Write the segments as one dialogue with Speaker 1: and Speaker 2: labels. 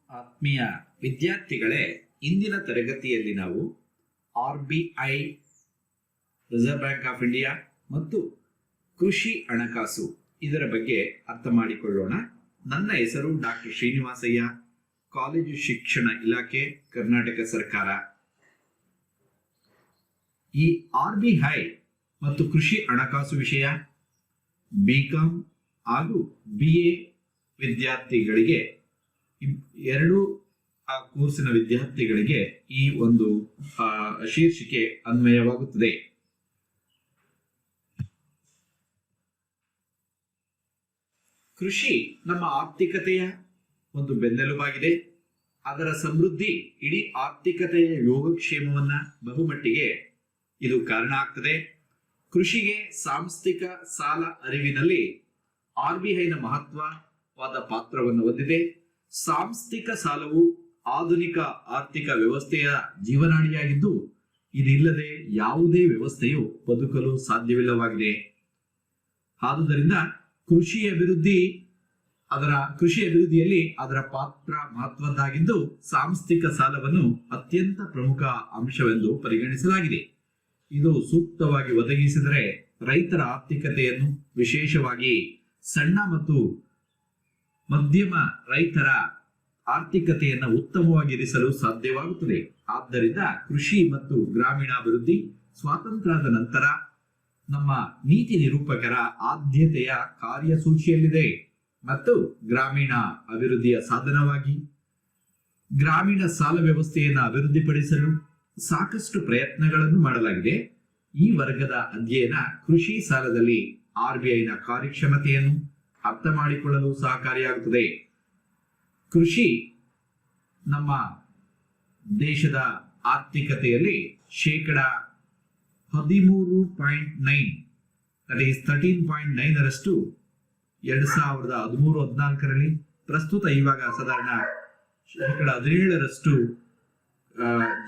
Speaker 1: ಆತ್ಮೀಯ ವಿದ್ಯಾರ್ಥಿಗಳೇ, ಇಂದಿನ ತರಗತಿಯಲ್ಲಿ ನಾವು RBI reserve bank of India ಮತ್ತು ಕೃಷಿ ಹಣಕಾಸು ಇದರ ಬಗ್ಗೆ ಅರ್ಥ ಮಾಡಿಕೊಳ್ಳೋಣ. ನನ್ನ ಹೆಸರು ಡಾಕ್ಟರ್ ಶ್ರೀನಿವಾಸಯ್ಯ, ಕಾಲೇಜು ಶಿಕ್ಷಣ ಇಲಾಖೆ, ಕರ್ನಾಟಕ ಸರ್ಕಾರ. ಈ RBI ಮತ್ತು ಕೃಷಿ ಹಣಕಾಸು ವಿಷಯ BCom ಹಾಗೂ BA ವಿದ್ಯಾರ್ಥಿಗಳಿಗೆ, ಎರಡು ಕೋರ್ಸಿನ ವಿದ್ಯಾರ್ಥಿಗಳಿಗೆ ಈ ಒಂದು ಶೀರ್ಷಿಕೆ ಅನ್ವಯವಾಗುತ್ತದೆ. ಕೃಷಿ ನಮ್ಮ ಆರ್ಥಿಕತೆಯ ಒಂದು ಬೆನ್ನೆಲುಬಾಗಿದೆ. ಅದರ ಸಮೃದ್ಧಿ ಇಡೀ ಆರ್ಥಿಕತೆಯ ಯೋಗಕ್ಷೇಮವನ್ನ ಬಹುಮಟ್ಟಿಗೆ ಇದು ಕಾರಣ ಆಗ್ತದೆ. ಕೃಷಿಗೆ ಸಾಂಸ್ಥಿಕ ಸಾಲ ಅರಿವಿನಲ್ಲಿ RBIನ ಮಹತ್ವವಾದ ಪಾತ್ರವನ್ನು ಹೊಂದಿದೆ. ಸಾಂಸ್ಥಿಕ ಸಾಲವು ಆಧುನಿಕ ಆರ್ಥಿಕ ವ್ಯವಸ್ಥೆಯ ಜೀವನಾಡಿಯಾಗಿದ್ದು, ಇದಿಲ್ಲದೆ ಯಾವುದೇ ವ್ಯವಸ್ಥೆಯು ಬದುಕಲು ಸಾಧ್ಯವಿಲ್ಲವಾಗಿದೆ. ಆದುದರಿಂದ ಕೃಷಿ ಅಭಿವೃದ್ಧಿಯಲ್ಲಿ ಅದರ ಪಾತ್ರ ಮಹತ್ವದ್ದಾಗಿದ್ದು, ಸಾಂಸ್ಥಿಕ ಸಾಲವನ್ನು ಅತ್ಯಂತ ಪ್ರಮುಖ ಅಂಶವೆಂದು ಪರಿಗಣಿಸಲಾಗಿದೆ. ಇದು ಸೂಕ್ತವಾಗಿ ಒದಗಿಸಿದರೆ ರೈತರ ಆರ್ಥಿಕತೆಯನ್ನು, ವಿಶೇಷವಾಗಿ ಸಣ್ಣ ಮತ್ತು ಮಧ್ಯಮ ರೈತರ ಆರ್ಥಿಕತೆಯನ್ನು ಉತ್ತಮವಾಗಿರಿಸಲು ಸಾಧ್ಯವಾಗುತ್ತದೆ. ಆದ್ದರಿಂದ ಕೃಷಿ ಮತ್ತು ಗ್ರಾಮೀಣಾಭಿವೃದ್ಧಿ ಸ್ವಾತಂತ್ರ್ಯದ ನಂತರ ನಮ್ಮ ನೀತಿ ನಿರೂಪಕರ ಆದ್ಯತೆಯ ಕಾರ್ಯಸೂಚಿಯಲ್ಲಿದೆ ಮತ್ತು ಗ್ರಾಮೀಣ ಅಭಿವೃದ್ಧಿಯ ಸಾಧನವಾಗಿ ಗ್ರಾಮೀಣ ಸಾಲ ವ್ಯವಸ್ಥೆಯನ್ನು ಅಭಿವೃದ್ಧಿಪಡಿಸಲು ಸಾಕಷ್ಟು ಪ್ರಯತ್ನಗಳನ್ನು ಮಾಡಲಾಗಿದೆ. ಈ ವರ್ಗದ ಅಧ್ಯಯನ ಕೃಷಿ ಸಾಲದಲ್ಲಿ RBIನ ಕಾರ್ಯಕ್ಷಮತೆಯನ್ನು ಅರ್ಥ ಮಾಡಿಕೊಳ್ಳಲು ಸಹಕಾರಿಯಾಗುತ್ತದೆ. ಕೃಷಿ ನಮ್ಮ ದೇಶದ ಆರ್ಥಿಕತೆಯಲ್ಲಿ 13.9 that is 13.9 2013-14ರಲ್ಲಿ, ಪ್ರಸ್ತುತ ಇವಾಗ ಸಾಧಾರಣ 17%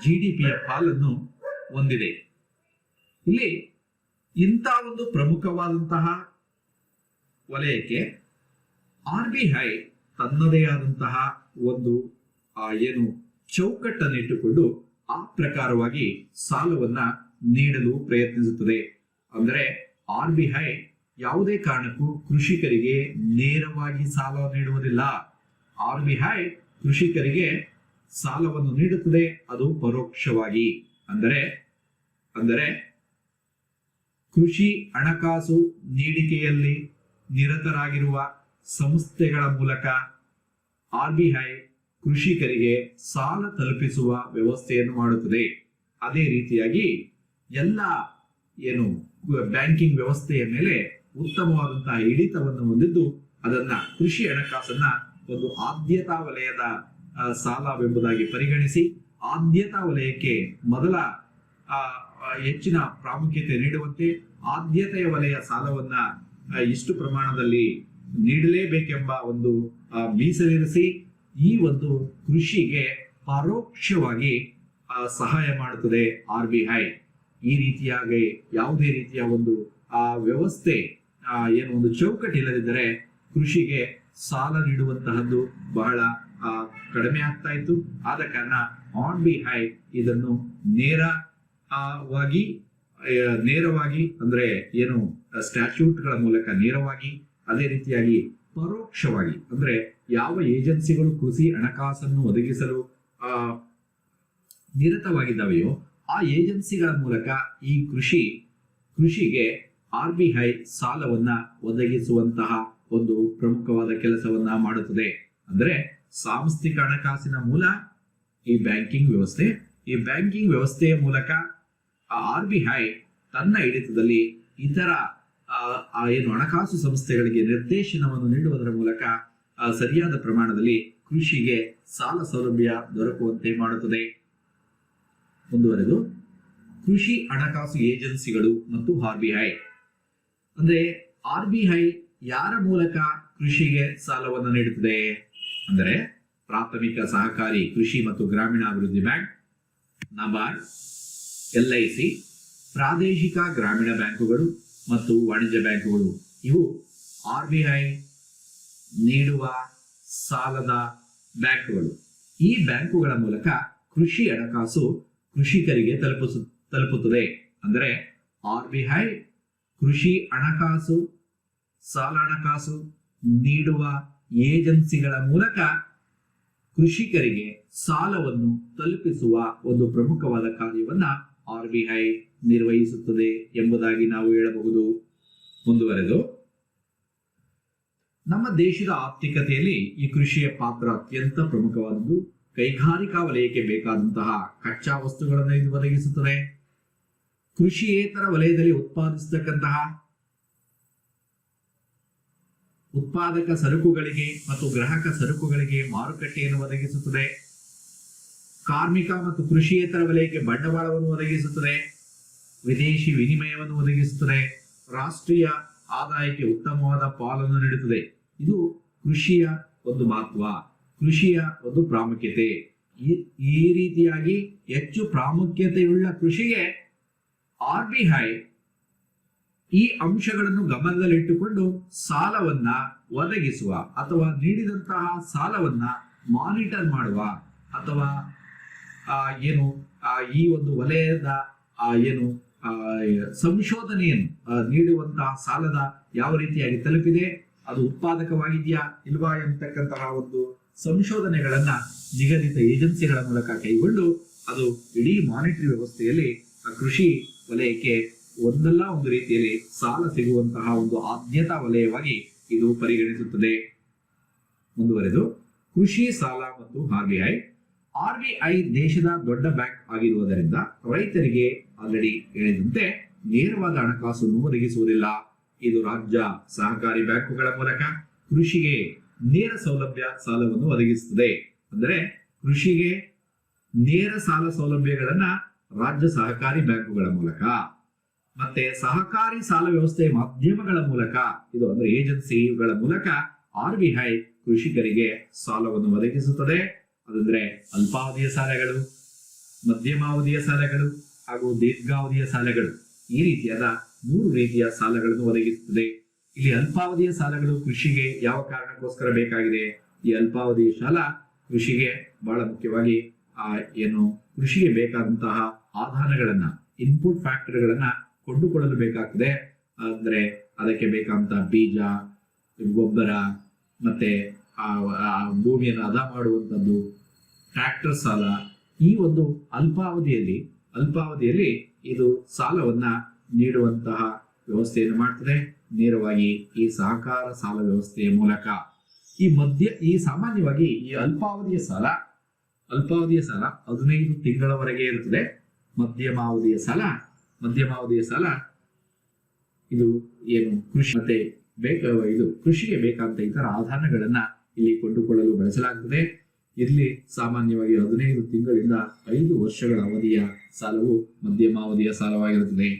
Speaker 1: GDPಯ ಪಾಲನ್ನು ಹೊಂದಿದೆ. ಇಲ್ಲಿ ಇಂಥ ಒಂದು ಪ್ರಮುಖವಾದಂತಹ ವಲಯಕ್ಕೆ RBI ತನ್ನದೇ ಆದಂತಹ ಒಂದು ಚೌಕಟ್ಟನ್ನು ಇಟ್ಟುಕೊಂಡು ಆ ಪ್ರಕಾರವಾಗಿ ಸಾಲವನ್ನ ನೀಡಲು ಪ್ರಯತ್ನಿಸುತ್ತದೆ. ಅಂದರೆ RBI ಯಾವುದೇ ಕಾರಣಕ್ಕೂ ಕೃಷಿಕರಿಗೆ ನೇರವಾಗಿ ಸಾಲ ನೀಡುವುದಿಲ್ಲ. RBI ಕೃಷಿಕರಿಗೆ ಸಾಲವನ್ನು ನೀಡುತ್ತದೆ, ಅದು ಪರೋಕ್ಷವಾಗಿ. ಅಂದರೆ ಕೃಷಿ ಹಣಕಾಸು ನೀಡಿಕೆಯಲ್ಲಿ ನಿರತರಾಗಿರುವ ಸಂಸ್ಥೆಗಳ ಮೂಲಕ RBI ಕೃಷಿಕರಿಗೆ ಸಾಲ ತಲುಪಿಸುವ ವ್ಯವಸ್ಥೆಯನ್ನು ಮಾಡುತ್ತದೆ. ಅದೇ ರೀತಿಯಾಗಿ ಎಲ್ಲ ಬ್ಯಾಂಕಿಂಗ್ ವ್ಯವಸ್ಥೆಯ ಮೇಲೆ ಉತ್ತಮವಾದಂತಹ ಹಿಡಿತವನ್ನು ಹೊಂದಿದ್ದು, ಅದನ್ನ ಕೃಷಿ ಹಣಕಾಸನ್ನ ಒಂದು ಆದ್ಯತಾ ವಲಯದ ಸಾಲವೆಂಬುದಾಗಿ ಪರಿಗಣಿಸಿ ಆದ್ಯತಾ ವಲಯಕ್ಕೆ ಮೊದಲ ಹೆಚ್ಚಿನ ಪ್ರಾಮುಖ್ಯತೆ ನೀಡುವಂತೆ ಆದ್ಯತೆಯ ವಲಯ ಸಾಲವನ್ನ ಇಷ್ಟು ಪ್ರಮಾಣದಲ್ಲಿ ನೀಡಲೇಬೇಕೆಂಬ ಒಂದು ಮೀಸಲಿರಿಸಿ ಈ ಒಂದು ಕೃಷಿಗೆ ಪರೋಕ್ಷವಾಗಿ ಸಹಾಯ ಮಾಡುತ್ತದೆ RBI. ಈ ರೀತಿಯಾಗಿ ಯಾವುದೇ ರೀತಿಯ ಒಂದು ವ್ಯವಸ್ಥೆ ಒಂದು ಚೌಕಟ್ಟು ಇಲ್ಲದಿದ್ದರೆ ಕೃಷಿಗೆ ಸಾಲ ನೀಡುವಂತಹದ್ದು ಬಹಳ ಕಡಿಮೆ ಆಗ್ತಾ ಇತ್ತು. ಆದ ಕಾರಣ RBI ಇದನ್ನು ನೇರವಾಗಿ ಅಂದ್ರೆ ಸ್ಟ್ಯಾಚ್ಯೂಟ್ಗಳ ಮೂಲಕ ನೇರವಾಗಿ, ಅದೇ ರೀತಿಯಾಗಿ ಪರೋಕ್ಷವಾಗಿ ಅಂದ್ರೆ ಯಾವ ಏಜೆನ್ಸಿಗಳು ಕೃಷಿ ಹಣಕಾಸನ್ನು ಒದಗಿಸಲು ನಿರತವಾಗಿದ್ದಾವೆಯೋ ಆ ಏಜೆನ್ಸಿಗಳ ಮೂಲಕ ಈ ಕೃಷಿಗೆ RBI ಸಾಲವನ್ನ ಒದಗಿಸುವಂತಹ ಒಂದು ಪ್ರಮುಖವಾದ ಕೆಲಸವನ್ನ ಮಾಡುತ್ತದೆ. ಅಂದ್ರೆ ಸಾಂಸ್ಥಿಕ ಹಣಕಾಸಿನ ಮೂಲ ಈ ಬ್ಯಾಂಕಿಂಗ್ ವ್ಯವಸ್ಥೆ. ಈ ಬ್ಯಾಂಕಿಂಗ್ ವ್ಯವಸ್ಥೆಯ ಮೂಲಕ RBI ತನ್ನ ಹಿಡಿತದಲ್ಲಿ ಇತರ ಹಣಕಾಸು ಸಂಸ್ಥೆಗಳಿಗೆ ನಿರ್ದೇಶನವನ್ನು ನೀಡುವುದರ ಮೂಲಕ ಸರಿಯಾದ ಪ್ರಮಾಣದಲ್ಲಿ ಕೃಷಿಗೆ ಸಾಲ ಸೌಲಭ್ಯ ದೊರಕುವಂತೆ ಮಾಡುತ್ತದೆ. ಮುಂದುವರೆದು ಕೃಷಿ ಹಣಕಾಸು ಏಜೆನ್ಸಿಗಳು ಮತ್ತು RBI ಅಂದ್ರೆ RBI ಯಾರ ಮೂಲಕ ಕೃಷಿಗೆ ಸಾಲವನ್ನು ನೀಡುತ್ತದೆ ಅಂದರೆ ಪ್ರಾಥಮಿಕ ಸಹಕಾರಿ ಕೃಷಿ ಮತ್ತು ಗ್ರಾಮೀಣಾಭಿವೃದ್ಧಿ ಬ್ಯಾಂಕ್, NABARD, LIC, ಪ್ರಾದೇಶಿಕ ಗ್ರಾಮೀಣ ಬ್ಯಾಂಕುಗಳು ಮತ್ತು ವಾಣಿಜ್ಯ ಬ್ಯಾಂಕುಗಳು ಇವು RBI ನೀಡುವ ಸಾಲದ ಬ್ಯಾಂಕುಗಳು. ಈ ಬ್ಯಾಂಕುಗಳ ಮೂಲಕ ಕೃಷಿ ಹಣಕಾಸು ಕೃಷಿಕರಿಗೆ ತಲುಪುತ್ತದೆ. ಅಂದರೆ RBI ಕೃಷಿ ಹಣಕಾಸು, ಸಾಲ ಹಣಕಾಸು ನೀಡುವ ಏಜೆನ್ಸಿಗಳ ಮೂಲಕ ಕೃಷಿಕರಿಗೆ ಸಾಲವನ್ನು ತಲುಪಿಸುವ ಒಂದು ಪ್ರಮುಖವಾದ ಕಾರ್ಯವನ್ನ RBI ನಿರ್ವಹಿಸುತ್ತದೆ ಎಂಬುದಾಗಿ ನಾವು ಹೇಳಬಹುದು. ಮುಂದುವರೆದು, ನಮ್ಮ ದೇಶದ ಆರ್ಥಿಕತೆಯಲ್ಲಿ ಈ ಕೃಷಿಯ ಪಾತ್ರ ಅತ್ಯಂತ ಪ್ರಮುಖವಾದದ್ದು. ಕೈಗಾರಿಕಾ ವಲಯಕ್ಕೆ ಬೇಕಾದಂತಹ ಕಚ್ಚಾ ವಸ್ತುಗಳನ್ನು ಇದು ಒದಗಿಸುತ್ತದೆ. ಕೃಷಿಯೇತರ ವಲಯದಲ್ಲಿ ಉತ್ಪಾದಿಸತಕ್ಕಂತಹ ಉತ್ಪಾದಕ ಸರಕುಗಳಿಗೆ ಮತ್ತು ಗ್ರಾಹಕ ಸರಕುಗಳಿಗೆ ಮಾರುಕಟ್ಟೆಯನ್ನು ಒದಗಿಸುತ್ತದೆ. ಕಾರ್ಮಿಕ ಮತ್ತು ಕೃಷಿಯೇತರ ವಲಯಕ್ಕೆ ಬಂಡವಾಳವನ್ನು ಒದಗಿಸುತ್ತದೆ. ವಿದೇಶಿ ವಿನಿಮಯವನ್ನು ಒದಗಿಸುತ್ತದೆ. ರಾಷ್ಟ್ರೀಯ ಆದಾಯಕ್ಕೆ ಉತ್ತಮವಾದ ಪಾಲನ್ನು ನೀಡುತ್ತದೆ. ಇದು ಕೃಷಿಯ ಒಂದು ಮಹತ್ವ, ಕೃಷಿಯ ಒಂದು ಪ್ರಾಮುಖ್ಯತೆ. ಈ ರೀತಿಯಾಗಿ ಹೆಚ್ಚು ಪ್ರಾಮುಖ್ಯತೆಯುಳ್ಳ ಕೃಷಿಗೆ RBI ಈ ಅಂಶಗಳನ್ನು ಗಮನದಲ್ಲಿಟ್ಟುಕೊಂಡು ಸಾಲವನ್ನ ಒದಗಿಸುವ ಅಥವಾ ನೀಡಿದಂತಹ ಸಾಲವನ್ನ ಮಾನಿಟರ್ ಮಾಡುವ ಅಥವಾ ಈ ಒಂದು ವಲಯದ ಸಂಶೋಧನೆಯನ್ನು ನೀಡುವಂತಹ ಸಾಲದ ಯಾವ ರೀತಿಯಾಗಿ ತಲುಪಿದೆ, ಅದು ಉತ್ಪಾದಕವಾಗಿದೆಯಾ ಇಲ್ವಾ ಎಂಬತಕ್ಕಂತಹ ಒಂದು ಸಂಶೋಧನೆಗಳನ್ನ ನಿಗದಿತ ಏಜೆನ್ಸಿಗಳ ಮೂಲಕ ಕೈಗೊಂಡು ಅದು ಇಡೀ ಮಾನಿಟರಿ ವ್ಯವಸ್ಥೆಯಲ್ಲಿ ಕೃಷಿ ವಲಯಕ್ಕೆ ಒಂದಲ್ಲ ಒಂದು ರೀತಿಯಲ್ಲಿ ಸಾಲ ಸಿಗುವಂತಹ ಒಂದು ಆದ್ಯತಾ ವಲಯವಾಗಿ ಇದು ಪರಿಗಣಿಸುತ್ತದೆ. ಮುಂದುವರೆದು, ಕೃಷಿ ಸಾಲ ಮತ್ತು RBI ದೇಶದ ದೊಡ್ಡ ಬ್ಯಾಂಕ್ ಆಗಿರುವುದರಿಂದ ರೈತರಿಗೆ ಆಲ್ರೆಡಿ ಹೇಳಿದಂತೆ ನೇರವಾದ ಹಣಕಾಸನ್ನು ಒದಗಿಸುವುದಿಲ್ಲ. ಇದು ರಾಜ್ಯ ಸಹಕಾರಿ ಬ್ಯಾಂಕುಗಳ ಮೂಲಕ ಕೃಷಿಗೆ ನೇರ ಸಾಲವನ್ನು ಒದಗಿಸುತ್ತದೆ. ಅಂದರೆ ಕೃಷಿಗೆ ನೇರ ಸಾಲ ಸೌಲಭ್ಯಗಳನ್ನ ರಾಜ್ಯ ಸಹಕಾರಿ ಬ್ಯಾಂಕುಗಳ ಮೂಲಕ ಮತ್ತೆ ಸಹಕಾರಿ ಸಾಲ ವ್ಯವಸ್ಥೆ ಮಾಧ್ಯಮಗಳ ಮೂಲಕ, ಇದು ಅಂದ್ರೆ ಏಜೆನ್ಸಿಗಳ ಮೂಲಕ RBI ಕೃಷಿಕರಿಗೆ ಸಾಲವನ್ನು ಒದಗಿಸುತ್ತದೆ. ಅದಂದ್ರೆ ಅಲ್ಪಾವಧಿಯ ಸಾಲಗಳು, ಮಧ್ಯಮಾವಧಿಯ ಸಾಲಗಳು ಹಾಗೂ ದೀರ್ಘಾವಧಿಯ ಸಾಲಗಳು. ಈ ರೀತಿಯಾದ 3 ರೀತಿಯ ಸಾಲಗಳನ್ನು ಒದಗಿಸುತ್ತದೆ. ಇಲ್ಲಿ ಅಲ್ಪಾವಧಿಯ ಸಾಲಗಳು ಕೃಷಿಗೆ ಯಾವ ಕಾರಣಕ್ಕೋಸ್ಕರ ಬೇಕಾಗಿದೆ? ಈ ಅಲ್ಪಾವಧಿಯ ಸಾಲ ಕೃಷಿಗೆ ಬಹಳ ಮುಖ್ಯವಾಗಿ ಕೃಷಿಗೆ ಬೇಕಾದಂತಹ ಆಧಾರಗಳನ್ನ, ಇನ್ಪುಟ್ ಫ್ಯಾಕ್ಟರ್ಗಳನ್ನ ಕೊಂಡುಕೊಳ್ಳಲು ಬೇಕಾಗ್ತದೆ. ಅಂದ್ರೆ ಅದಕ್ಕೆ ಬೇಕಾದಂತಹ ಬೀಜ, ಗೊಬ್ಬರ, ಮತ್ತೆ ಭೂಮಿಯನ್ನು ಹದ ಮಾಡುವಂಥದ್ದು, ಟ್ರ್ಯಾಕ್ಟರ್ ಸಾಲ. ಈ ಒಂದು ಅಲ್ಪಾವಧಿಯಲ್ಲಿ ಇದು ಸಾಲವನ್ನ ನೀಡುವಂತಹ ವ್ಯವಸ್ಥೆಯನ್ನು ಮಾಡ್ತದೆ ನೇರವಾಗಿ ಈ ಸಹಕಾರ ಸಾಲ ವ್ಯವಸ್ಥೆಯ ಮೂಲಕ. ಸಾಮಾನ್ಯವಾಗಿ ಈ ಅಲ್ಪಾವಧಿಯ ಸಾಲ 15 ತಿಂಗಳವರೆಗೆ ಇರುತ್ತದೆ. ಮಧ್ಯಮಾವಧಿಯ ಸಾಲ ಇದು ಕೃಷಿ ಮತ್ತೆ ಕೃಷಿಗೆ ಬೇಕಾದಂತ ಇತರ ಆಧಾರಗಳನ್ನ ಇಲ್ಲಿ ಕೊಂಡುಕೊಳ್ಳಲು ಬಳಸಲಾಗುತ್ತದೆ. ಇಲ್ಲಿ ಸಾಮಾನ್ಯವಾಗಿ 15 ತಿಂಗಳಿಂದ 5 ವರ್ಷಗಳ ಅವಧಿಯ ಸಾಲವು ಮಧ್ಯಮಾವಧಿಯ ಸಾಲವಾಗಿರುತ್ತದೆ.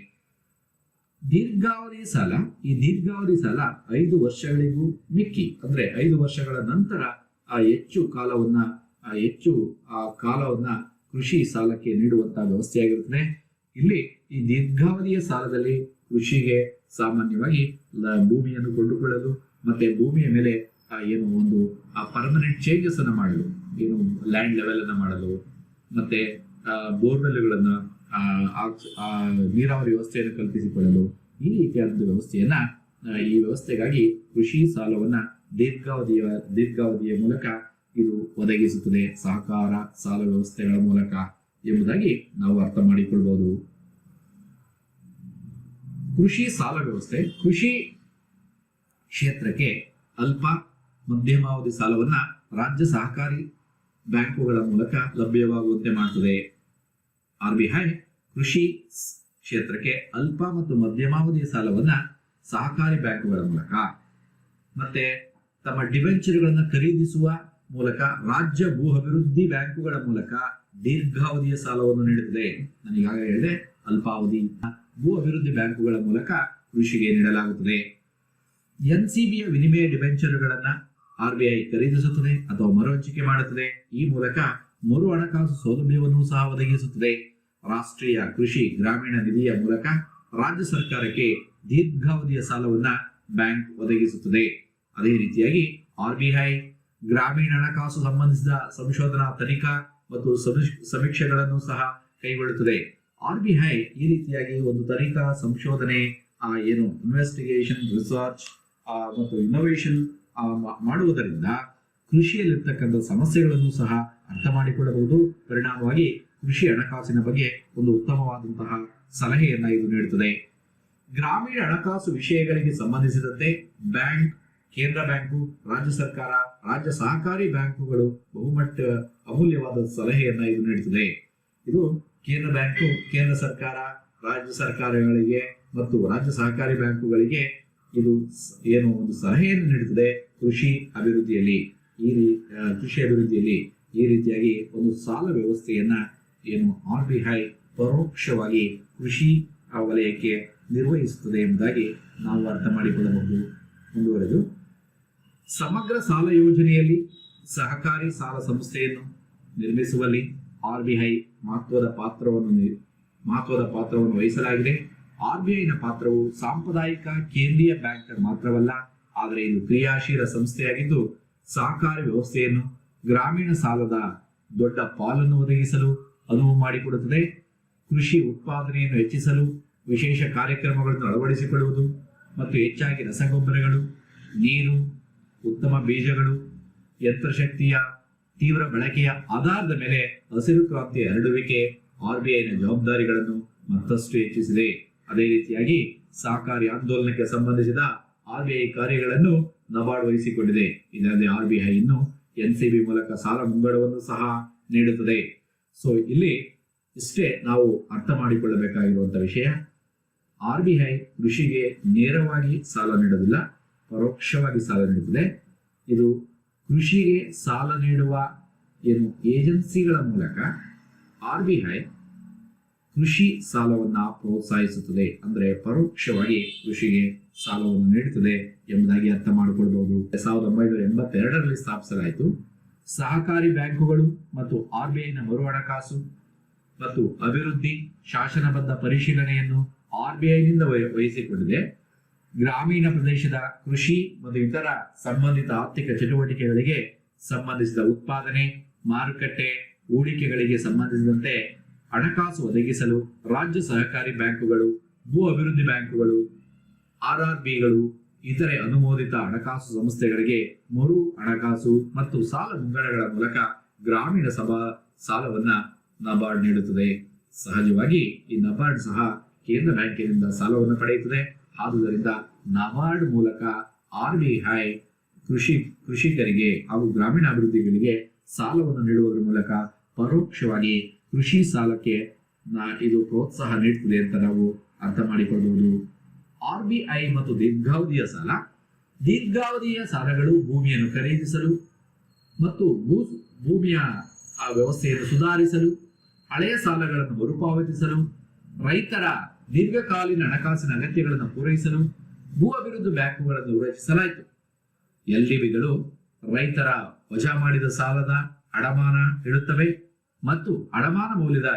Speaker 1: ದೀರ್ಘಾವಧಿ ಸಾಲ 5 ವರ್ಷಗಳಿಗೂ ಮಿಕ್ಕಿ, ಅಂದ್ರೆ 5 ವರ್ಷಗಳ ನಂತರ ಹೆಚ್ಚು ಕಾಲವನ್ನ ಕೃಷಿ ಸಾಲಕ್ಕೆ ನೀಡುವಂತಹ ವ್ಯವಸ್ಥೆಯಾಗಿರುತ್ತದೆ. ಇಲ್ಲಿ ಈ ದೀರ್ಘಾವಧಿಯ ಸಾಲದಲ್ಲಿ ಕೃಷಿಗೆ ಸಾಮಾನ್ಯವಾಗಿ ಭೂಮಿಯನ್ನು ಕೊಂಡುಕೊಳ್ಳಲು ಮತ್ತೆ ಭೂಮಿಯ ಮೇಲೆ ಒಂದು ಪರ್ಮನೆಂಟ್ ಚೇಂಜಸ್ ಅನ್ನ ಮಾಡಲು, ಲ್ಯಾಂಡ್ ಲೆವೆಲ್ ಅನ್ನ ಮಾಡಲು, ಮತ್ತೆ ಬೋರ್ವೆಲ್ಗಳನ್ನ ನೀರಾವರಿ ವ್ಯವಸ್ಥೆಯನ್ನು ಕಲ್ಪಿಸಿಕೊಳ್ಳಲು ಈ ರೀತಿಯಾದ ವ್ಯವಸ್ಥೆಯನ್ನ ಈ ವ್ಯವಸ್ಥೆಗಾಗಿ ಕೃಷಿ ಸಾಲವನ್ನ ದೀರ್ಘಾವಧಿಯ ಮೂಲಕ ಇದು ಒದಗಿಸುತ್ತದೆ, ಸಹಕಾರ ಸಾಲ ವ್ಯವಸ್ಥೆಗಳ ಮೂಲಕ ಎಂಬುದಾಗಿ ನಾವು ಅರ್ಥ ಮಾಡಿಕೊಳ್ಬಹುದು. ಕೃಷಿ ಸಾಲ ವ್ಯವಸ್ಥೆ ಕೃಷಿ ಕ್ಷೇತ್ರಕ್ಕೆ ಅಲ್ಪ ಮಧ್ಯಮಾವಧಿ ಸಾಲವನ್ನ ರಾಜ್ಯ ಸಹಕಾರಿ ಬ್ಯಾಂಕುಗಳ ಮೂಲಕ ಲಭ್ಯವಾಗುವಂತೆ ಮಾಡುತ್ತದೆ. RBI ಕೃಷಿ ಕ್ಷೇತ್ರಕ್ಕೆ ಅಲ್ಪ ಮತ್ತು ಮಧ್ಯಮಾವಧಿಯ ಸಾಲವನ್ನ ಸಹಕಾರಿ ಬ್ಯಾಂಕುಗಳ ಮೂಲಕ ಮತ್ತೆ ತಮ್ಮ ಡಿಬೆಂಚರ್ಗಳನ್ನ ಖರೀದಿಸುವ ಮೂಲಕ ರಾಜ್ಯ ಭೂ ಅಭಿವೃದ್ಧಿ ಬ್ಯಾಂಕುಗಳ ಮೂಲಕ ದೀರ್ಘಾವಧಿಯ ಸಾಲವನ್ನು ನೀಡುತ್ತದೆ. ನಾನು ಈಗಾಗಲೇ ಹೇಳಿದೆ, ಅಲ್ಪಾವಧಿ ಭೂ ಅಭಿವೃದ್ಧಿ ಬ್ಯಾಂಕುಗಳ ಮೂಲಕ ಕೃಷಿಗೆ ನೀಡಲಾಗುತ್ತದೆ. NCBಯ ವಿನಿಮಯ ಡಿಬೆಂಚರ್ಗಳನ್ನ RBI ಖರೀದಿಸುತ್ತದೆ ಅಥವಾ ಮರುಹಂಚಿಕೆ ಮಾಡುತ್ತದೆ. ಈ ಮೂಲಕ ಮರು ಹಣಕಾಸು ಸೌಲಭ್ಯವನ್ನು ಸಹ ಒದಗಿಸುತ್ತದೆ. ರಾಷ್ಟ್ರೀಯ ಕೃಷಿ ಗ್ರಾಮೀಣ ನಿಧಿಯ ಮೂಲಕ ರಾಜ್ಯ ಸರ್ಕಾರಕ್ಕೆ ದೀರ್ಘಾವಧಿಯ ಸಾಲವನ್ನ ಬ್ಯಾಂಕ್ ಒದಗಿಸುತ್ತದೆ. ಅದೇ ರೀತಿಯಾಗಿ RBI ಗ್ರಾಮೀಣ ಹಣಕಾಸು ಸಂಬಂಧಿಸಿದ ಸಂಶೋಧನಾ ತನಿಖಾ ಮತ್ತು ಸಮೀಕ್ಷೆಗಳನ್ನು ಸಹ ಕೈಗೊಳ್ಳುತ್ತದೆ. RBI ಈ ರೀತಿಯಾಗಿ ಒಂದು ತನಿಖಾ ಸಂಶೋಧನೆ ಏನು ಇನ್ವೆಸ್ಟಿಗೇಷನ್ ರಿಸರ್ಚ್ ಮತ್ತು ಇನ್ನೋವೇಷನ್ ಮಾಡುವುದರಿಂದ ಕೃಷಿಯಲ್ಲಿರ್ತಕ್ಕಂಥ ಸಮಸ್ಯೆಗಳನ್ನು ಸಹ ಅರ್ಥ ಮಾಡಿಕೊಳ್ಳಬಹುದು. ಪರಿಣಾಮವಾಗಿ ಕೃಷಿ ಹಣಕಾಸಿನ ಬಗ್ಗೆ ಒಂದು ಉತ್ತಮವಾದಂತಹ ಸಲಹೆಯನ್ನ ಇದು ನೀಡುತ್ತದೆ. ಗ್ರಾಮೀಣ ಹಣಕಾಸು ವಿಷಯಗಳಿಗೆ ಸಂಬಂಧಿಸಿದಂತೆ ಬ್ಯಾಂಕ್, ಕೇಂದ್ರ ಬ್ಯಾಂಕು, ರಾಜ್ಯ ಸರ್ಕಾರ, ರಾಜ್ಯ ಸಹಕಾರಿ ಬ್ಯಾಂಕುಗಳು ಬಹುಮಟ್ಟ ಅಮೂಲ್ಯವಾದ ಸಲಹೆಯನ್ನ ಇದು ನೀಡುತ್ತದೆ. ಇದು ಕೇಂದ್ರ ಬ್ಯಾಂಕು, ಕೇಂದ್ರ ಸರ್ಕಾರ, ರಾಜ್ಯ ಸರ್ಕಾರಗಳಿಗೆ ಮತ್ತು ರಾಜ್ಯ ಸಹಕಾರಿ ಬ್ಯಾಂಕುಗಳಿಗೆ ಇದು ಏನು ಒಂದು ಸಲಹೆಯನ್ನು ನೀಡುತ್ತದೆ ಕೃಷಿ ಅಭಿವೃದ್ಧಿಯಲ್ಲಿ. ಈ ರೀತಿಯಾಗಿ ಒಂದು ಸಾಲ ವ್ಯವಸ್ಥೆಯನ್ನ ಏನು RBI ಪರೋಕ್ಷವಾಗಿ ಕೃಷಿ ವಲಯಕ್ಕೆ ನಿರ್ವಹಿಸುತ್ತದೆ ಎಂಬುದಾಗಿ ನಾವು ಅರ್ಥ ಮಾಡಿಕೊಳ್ಳಬಹುದು. ಮುಂದುವರೆದು, ಸಮಗ್ರ ಸಾಲ ಯೋಜನೆಯಲ್ಲಿ ಸಹಕಾರಿ ಸಾಲ ಸಂಸ್ಥೆಯನ್ನು ನಿರ್ಮಿಸುವಲ್ಲಿ RBI ಮಹತ್ವದ ಪಾತ್ರವನ್ನು ವಹಿಸಲಾಗಿದೆ. RBIನ ಪಾತ್ರವು ಸಾಂಪ್ರದಾಯಿಕ ಕೇಂದ್ರೀಯ ಬ್ಯಾಂಕ್ ಮಾತ್ರವಲ್ಲ, ಆದರೆ ಇದು ಕ್ರಿಯಾಶೀಲ ಸಂಸ್ಥೆಯಾಗಿದ್ದು ಸಹಕಾರಿ ವ್ಯವಸ್ಥೆಯನ್ನು ಗ್ರಾಮೀಣ ಸಾಲದ ದೊಡ್ಡ ಪಾಲನ್ನು ಒದಗಿಸಲು ಅನುವು ಮಾಡಿಕೊಡುತ್ತದೆ. ಕೃಷಿ ಉತ್ಪಾದನೆಯನ್ನು ಹೆಚ್ಚಿಸಲು ವಿಶೇಷ ಕಾರ್ಯಕ್ರಮಗಳನ್ನು ಅಳವಡಿಸಿಕೊಳ್ಳುವುದು ಮತ್ತು ಹೆಚ್ಚಾಗಿ ರಸಗೊಬ್ಬರಗಳು, ನೀರು, ಉತ್ತಮ ಬೀಜಗಳು, ಯಂತ್ರಶಕ್ತಿಯ ತೀವ್ರ ಬಳಕೆಯ ಆಧಾರದ ಮೇಲೆ ಹಸಿರು ಕ್ರಾಂತಿಯ ಹರಡುವಿಕೆ RBIನ ಜವಾಬ್ದಾರಿಗಳನ್ನು ಮತ್ತಷ್ಟು ಹೆಚ್ಚಿಸಿದೆ. ಅದೇ ರೀತಿಯಾಗಿ ಸಹಕಾರಿ ಆಂದೋಲನಕ್ಕೆ ಸಂಬಂಧಿಸಿದ RBI ಕಾರ್ಯಗಳನ್ನು ನಬಾರ್ಡ್ ವಹಿಸಿಕೊಂಡಿದೆ. ಇದಲ್ಲದೆ RBI ಇನ್ನು NCB ಮೂಲಕ ಸಾಲ ಮುಂಗಡವನ್ನು ಸಹ ನೀಡುತ್ತದೆ. ಸೊ ಇಲ್ಲಿ ಇಷ್ಟೇ ನಾವು ಅರ್ಥ ಮಾಡಿಕೊಳ್ಳಬೇಕಾಗಿರುವಂತಹ ವಿಷಯ. RBI ಕೃಷಿಗೆ ನೇರವಾಗಿ ಸಾಲ ನೀಡುವುದಿಲ್ಲ, ಪರೋಕ್ಷವಾಗಿ ಸಾಲ ನೀಡುತ್ತದೆ. ಇದು ಕೃಷಿಗೆ ಸಾಲ ನೀಡುವ ಏನು ಏಜೆನ್ಸಿಗಳ ಮೂಲಕ RBI ಕೃಷಿ ಸಾಲವನ್ನ ಪ್ರೋತ್ಸಾಹಿಸುತ್ತದೆ, ಅಂದ್ರೆ ಪರೋಕ್ಷವಾಗಿ ಕೃಷಿಗೆ ಸಾಲವನ್ನು ನೀಡುತ್ತದೆ ಎಂಬುದಾಗಿ ಅರ್ಥ ಮಾಡಿಕೊಳ್ಬಹುದು. 1982ರಲ್ಲಿ ಸ್ಥಾಪಿಸಲಾಯಿತು. ಸಹಕಾರಿ ಬ್ಯಾಂಕುಗಳು ಮತ್ತು RBIನ ಮರು ಹಣಕಾಸು ಮತ್ತು ಅಭಿವೃದ್ಧಿ ಶಾಸನಬದ್ಧ ಪರಿಶೀಲನೆಯನ್ನು RBIನಿಂದ ವಹಿಸಿಕೊಂಡಿದೆ. ಗ್ರಾಮೀಣ ಪ್ರದೇಶದ ಕೃಷಿ ಮತ್ತು ಇತರ ಸಂಬಂಧಿತ ಆರ್ಥಿಕ ಚಟುವಟಿಕೆಗಳಿಗೆ ಸಂಬಂಧಿಸಿದ ಉತ್ಪಾದನೆ, ಮಾರುಕಟ್ಟೆ, ಹೂಡಿಕೆಗಳಿಗೆ ಸಂಬಂಧಿಸಿದಂತೆ ಹಣಕಾಸು ಒದಗಿಸಲು ರಾಜ್ಯ ಸಹಕಾರಿ ಬ್ಯಾಂಕುಗಳು, ಭೂ ಅಭಿವೃದ್ಧಿ ಬ್ಯಾಂಕುಗಳು, RRBಗಳು, ಇತರೆ ಅನುಮೋದಿತ ಹಣಕಾಸು ಸಂಸ್ಥೆಗಳಿಗೆ ಮರು ಹಣಕಾಸು ಮತ್ತು ಸಾಲ ಮುಂಗಡಗಳ ಮೂಲಕ ಗ್ರಾಮೀಣ ಸಾಲವನ್ನ ನಬಾರ್ಡ್ ನೀಡುತ್ತದೆ. ಸಹಜವಾಗಿ ಈ ನಬಾರ್ಡ್ ಸಹ ಕೇಂದ್ರ ಬ್ಯಾಂಕಿನಿಂದ ಸಾಲವನ್ನು ಪಡೆಯುತ್ತದೆ. ಆದುದರಿಂದ ನಬಾರ್ಡ್ ಮೂಲಕ RBI ಕೃಷಿಕರಿಗೆ ಹಾಗೂ ಗ್ರಾಮೀಣ ಅಭಿವೃದ್ಧಿಗಳಿಗೆ ಸಾಲವನ್ನು ನೀಡುವುದರ ಮೂಲಕ ಪರೋಕ್ಷವಾಗಿ ಕೃಷಿ ಸಾಲಕ್ಕೆ ಇದು ಪ್ರೋತ್ಸಾಹ ನೀಡುತ್ತದೆ ಅಂತ ನಾವು ಅರ್ಥ ಮಾಡಿಕೊಳ್ಳಬಹುದು. RBI ಮತ್ತು ದೀರ್ಘಾವಧಿಯ ಸಾಲ. ದೀರ್ಘಾವಧಿಯ ಸಾಲಗಳು ಭೂಮಿಯನ್ನು ಖರೀದಿಸಲು ಮತ್ತು ಭೂಮಿಯ ವ್ಯವಸ್ಥೆಯನ್ನು ಸುಧಾರಿಸಲು, ಹಳೆಯ ಸಾಲಗಳನ್ನು ಮರುಪಾವತಿಸಲು, ರೈತರ ದೀರ್ಘಕಾಲೀನ ಹಣಕಾಸಿನ ಅಗತ್ಯಗಳನ್ನು ಪೂರೈಸಲು ಭೂ ಅಭಿವೃದ್ಧಿ ಬ್ಯಾಂಕುಗಳನ್ನು ರಚಿಸಲಾಯಿತು. LDBಗಳು ರೈತರ ವಜಾ ಮಾಡಿದ ಸಾಲದ ಅಡಮಾನ ಇಡುತ್ತವೆ ಮತ್ತು ಅಡಮಾನ ಮೌಲ್ಯದ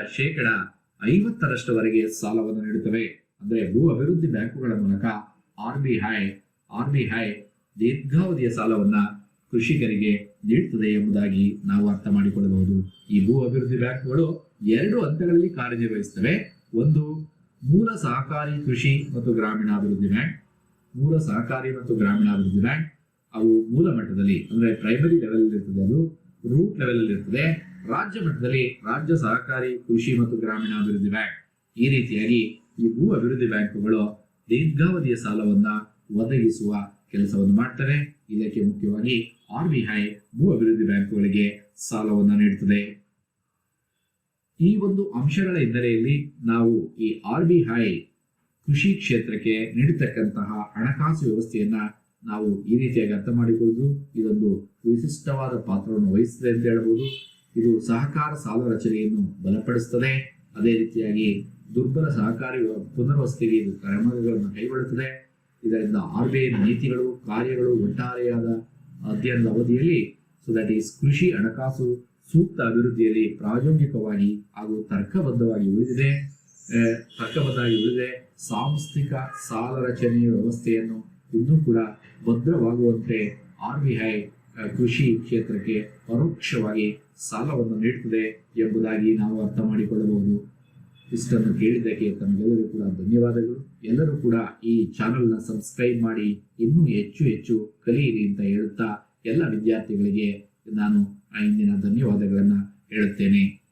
Speaker 1: 50% ಸಾಲವನ್ನು ನೀಡುತ್ತವೆ. ಅಂದ್ರೆ ಭೂ ಅಭಿವೃದ್ಧಿ ಬ್ಯಾಂಕುಗಳ ಮೂಲಕ RBI ದೀರ್ಘಾವಧಿಯ ಸಾಲವನ್ನ ಕೃಷಿಕರಿಗೆ ನೀಡುತ್ತದೆ ಎಂಬುದಾಗಿ ನಾವು ಅರ್ಥ ಮಾಡಿಕೊಳ್ಳಬಹುದು. ಈ ಭೂ ಅಭಿವೃದ್ಧಿ ಬ್ಯಾಂಕುಗಳು 2 ಹಂತಗಳಲ್ಲಿ ಕಾರ್ಯನಿರ್ವಹಿಸುತ್ತವೆ. ಒಂದು ಮೂಲ ಸಹಕಾರಿ ಕೃಷಿ ಮತ್ತು ಗ್ರಾಮೀಣಾಭಿವೃದ್ಧಿ ಬ್ಯಾಂಕ್. ಮೂಲ ಸಹಕಾರಿ ಮತ್ತು ಗ್ರಾಮೀಣಾಭಿವೃದ್ಧಿ ಬ್ಯಾಂಕ್ ಅವು ಮೂಲ ಮಟ್ಟದಲ್ಲಿ ಅಂದ್ರೆ ಪ್ರೈಮರಿ ಲೆವೆಲ್ ಇರ್ತದೆ, ಅದು ರೂಟ್ ಲೆವೆಲ್ ಅಲ್ಲಿ ಇರ್ತದೆ. ರಾಜ್ಯ ಮಟ್ಟದಲ್ಲಿ ರಾಜ್ಯ ಸಹಕಾರಿ ಕೃಷಿ ಮತ್ತು ಗ್ರಾಮೀಣಾಭಿವೃದ್ಧಿ ಬ್ಯಾಂಕ್. ಈ ರೀತಿಯಾಗಿ ಈ ಭೂ ಅಭಿವೃದ್ಧಿ ಬ್ಯಾಂಕುಗಳು ದೀರ್ಘಾವಧಿಯ ಸಾಲವನ್ನ ಒದಗಿಸುವ ಕೆಲಸವನ್ನು ಮಾಡ್ತವೆ. ಇದಕ್ಕೆ ಮುಖ್ಯವಾಗಿ RBI ಭೂ ಅಭಿವೃದ್ಧಿ ಬ್ಯಾಂಕುಗಳಿಗೆ ಸಾಲವನ್ನು ನೀಡುತ್ತದೆ. ಈ ಒಂದು ಅಂಶಗಳ ಹಿನ್ನೆಲೆಯಲ್ಲಿ ನಾವು ಈ RBI ಕೃಷಿ ಕ್ಷೇತ್ರಕ್ಕೆ ನೀಡತಕ್ಕಂತಹ ಹಣಕಾಸು ವ್ಯವಸ್ಥೆಯನ್ನ ನಾವು ಈ ರೀತಿಯಾಗಿ ಅರ್ಥ ಮಾಡಿಕೊಳ್ಳುವುದು. ಇದೊಂದು ವಿಶಿಷ್ಟವಾದ ಪಾತ್ರವನ್ನು ವಹಿಸುತ್ತದೆ ಅಂತ ಹೇಳ್ಬೋದು. ಇದು ಸಹಕಾರ ಸಾಲ ರಚನೆಯನ್ನು ಬಲಪಡಿಸುತ್ತದೆ. ಅದೇ ರೀತಿಯಾಗಿ ದುರ್ಬಲ ಸಹಕಾರಿ ಪುನರ್ವಸತಿಗೆ ಇದು ಕ್ರಮಗಳನ್ನು ಕೈಗೊಳ್ಳುತ್ತದೆ. ಇದರಿಂದ RBI ನೀತಿಗಳು, ಕಾರ್ಯಗಳು ಒಟ್ಟಾರೆಯಾದ ಅಧ್ಯಯನದ ಅವಧಿಯಲ್ಲಿ ಕೃಷಿ ಹಣಕಾಸು ಸೂಕ್ತ ಅಭಿವೃದ್ಧಿಯಲ್ಲಿ ಪ್ರಾಯೋಗಿಕವಾಗಿ ಹಾಗೂ ತರ್ಕಬದ್ಧವಾಗಿ ಉಳಿದಿದೆ. ಸಾಂಸ್ಥಿಕ ಸಾಲ ರಚನೆಯ ವ್ಯವಸ್ಥೆಯನ್ನು ಇನ್ನೂ ಕೂಡ ಭದ್ರವಾಗುವಂತೆ RBI ಕೃಷಿ ಕ್ಷೇತ್ರಕ್ಕೆ ಪರೋಕ್ಷವಾಗಿ ಸಾಲವನ್ನು ನೀಡುತ್ತದೆ ಎಂಬುದಾಗಿ ನಾವು ಅರ್ಥ ಮಾಡಿಕೊಳ್ಳಬಹುದು. ಇಷ್ಟನ್ನು ಕೇಳಿದ್ದಕ್ಕೆ ತಮಗೆಲ್ಲರೂ ಕೂಡ ಧನ್ಯವಾದಗಳು. ಎಲ್ಲರೂ ಕೂಡ ಈ ಚಾನೆಲ್ನ ಸಬ್ಸ್ಕ್ರೈಬ್ ಮಾಡಿ ಇನ್ನೂ ಹೆಚ್ಚು ಹೆಚ್ಚು ಕಲಿಯಿರಿ ಅಂತ ಹೇಳುತ್ತಾ ಎಲ್ಲ ವಿದ್ಯಾರ್ಥಿಗಳಿಗೆ ನಾನು ಇಂದಿನ ಧನ್ಯವಾದಗಳನ್ನು ಹೇಳುತ್ತೇನೆ.